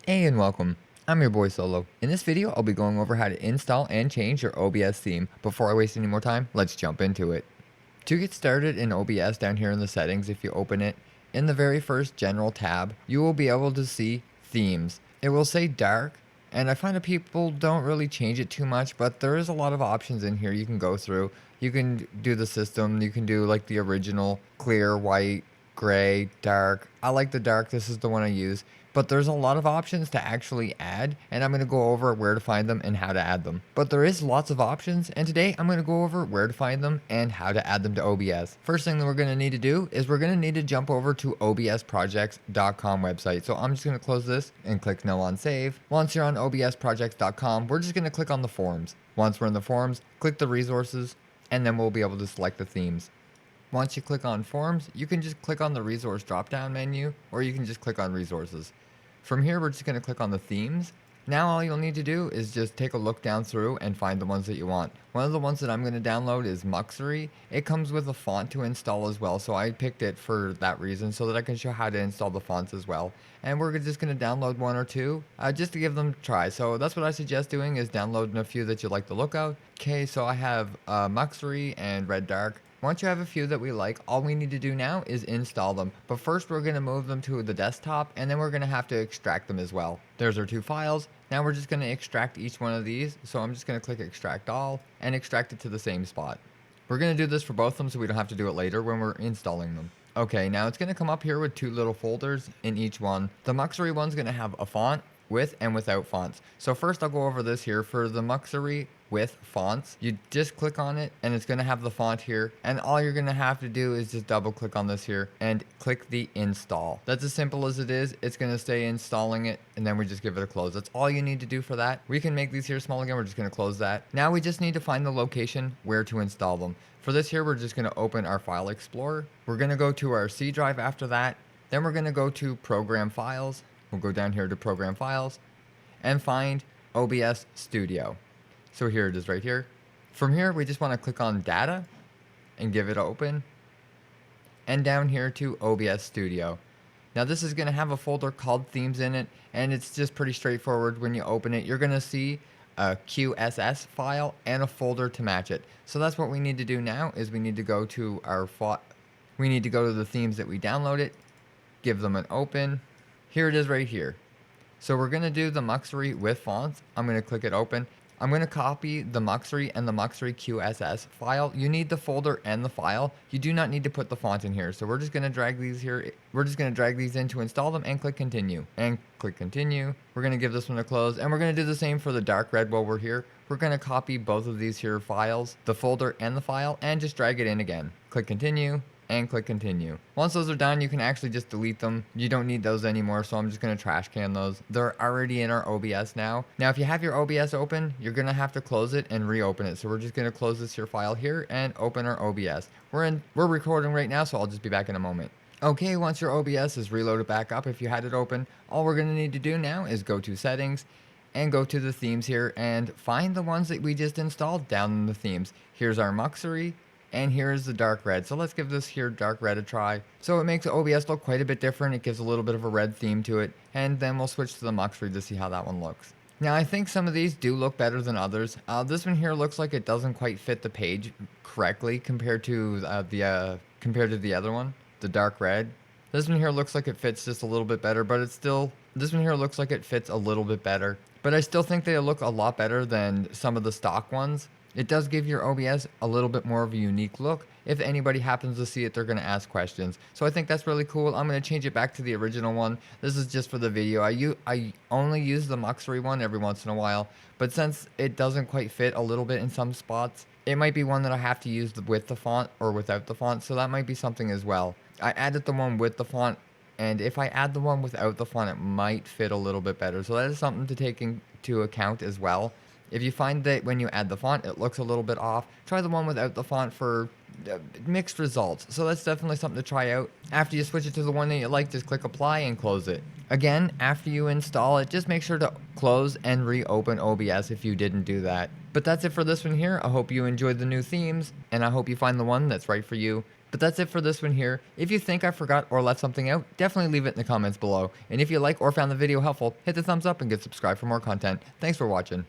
Hey and welcome. I'm your boy Solo. In this video, I'll be going over how to install and change your OBS theme. Before I waste any more time, let's jump into it. To get started in OBS, down here in the settings, if you open it, in the very first general tab, you will be able to see themes. It will say dark, and I find that people don't really change it too much, but there is a lot of options in here you can go through. You can do the system, you can do like the original, clear, white, gray, dark. I like the dark, this is the one I use. But there's a lot of options to actually add, and I'm going to go over where to find them and how to add them. But there is lots of options, and today I'm going to go over where to find them and how to add them to OBS. First thing that we're going to need to do is we're going to need to jump over to obsprojects.com website. So I'm just going to close this and click no on save. Once you're on obsprojects.com, we're just going to click on the forums. Once we're in the forums, click the resources, and then we'll be able to select the themes. Once you click on forums, you can just click on the resource drop down menu, or you can just click on resources. From here, we're just going to click on the themes. Now all you'll need to do is just take a look down through and find the ones that you want. One of the ones that I'm going to download is Muxery. It comes with a font to install as well, so I picked it for that reason, so that I can show how to install the fonts as well. And we're just going to download one or two, just to give them a try. So that's what I suggest doing, is downloading a few that you like the look of. Okay, so I have Muxery and Red Dark. Once you have a few that we like, all we need to do now is install them. But first we're going to move them to the desktop, and then we're going to have to extract them as well. There's our two files. Now we're just going to extract each one of these. So I'm just going to click extract all and extract it to the same spot. We're going to do this for both of them so we don't have to do it later when we're installing them. Okay, now it's going to come up here with two little folders in each one. The Muxery one's going to have a font with and without fonts. So first I'll go over this here. For the Muxery with fonts, you just click on it and it's going to have the font here, and all you're going to have to do is just double click on this here and click the install. That's as simple as it is. It's going to stay installing it, and then we just give it a close. That's all you need to do for that. We can make these here small again. We're just going to close that. Now we just need to find the location where to install them. For this here, we're just going to open our file explorer. We're going to go to our C drive after that. Then we're going to go to program files. We'll go down here to program files and find OBS Studio. So here it is right here. From here, we just want to click on data and give it open. And down here to OBS Studio. Now this is going to have a folder called themes in it, and it's just pretty straightforward. When you open it, you're going to see a QSS file and a folder to match it. So that's what we need to do now, is we need to go to we need to go to the themes that we downloaded, give them an open. Here it is right here. So we're going to do the Muxery with fonts. I'm going to click it open. I'm going to copy the Muxery and the Muxery QSS file. You need the folder and the file. You do not need to put the font in here. So we're just going to drag these here. We're just going to drag these in to install them and click continue. And click continue. We're going to give this one a close. And we're going to do the same for the dark red while we're here. We're going to copy both of these here files, the folder and the file, and just drag it in again. Click continue. And click continue. Once those are done, you can actually just delete them. You don't need those anymore, so I'm just going to trash can those. They're already in our OBS now. Now, if you have your OBS open, you're going to have to close it and reopen it. So we're just going to close this here file here and open our OBS. We're recording right now, so I'll just be back in a moment. Okay, once your OBS is reloaded back up, if you had it open, all we're going to need to do now is go to settings and go to the themes here and find the ones that we just installed down in the themes. Here's our Muxery. And here is the dark red. So let's give this here dark red a try. So it makes OBS look quite a bit different. It gives a little bit of a red theme to it. And then we'll switch to the Muxery to see how that one looks. Now I think some of these do look better than others. This one here looks like it doesn't quite fit the page correctly compared to the other one, the dark red. This one here looks like it fits just a little bit better, but this one here looks like it fits a little bit better. But I still think they look a lot better than some of the stock ones. It does give your OBS a little bit more of a unique look. If anybody happens to see it, they're going to ask questions. So I think that's really cool. I'm going to change it back to the original one. This is just for the video. I only use the Muxery one every once in a while. But since it doesn't quite fit a little bit in some spots, it might be one that I have to use with the font or without the font. So that might be something as well. I added the one with the font, and if I add the one without the font, it might fit a little bit better. So that is something to take into account as well. If you find that when you add the font, it looks a little bit off, try the one without the font for mixed results. So that's definitely something to try out. After you switch it to the one that you like, just click apply and close it. Again, after you install it, just make sure to close and reopen OBS if you didn't do that. But that's it for this one here. I hope you enjoyed the new themes, and I hope you find the one that's right for you. But that's it for this one here. If you think I forgot or left something out, definitely leave it in the comments below. And if you like or found the video helpful, hit the thumbs up and get subscribed for more content. Thanks for watching.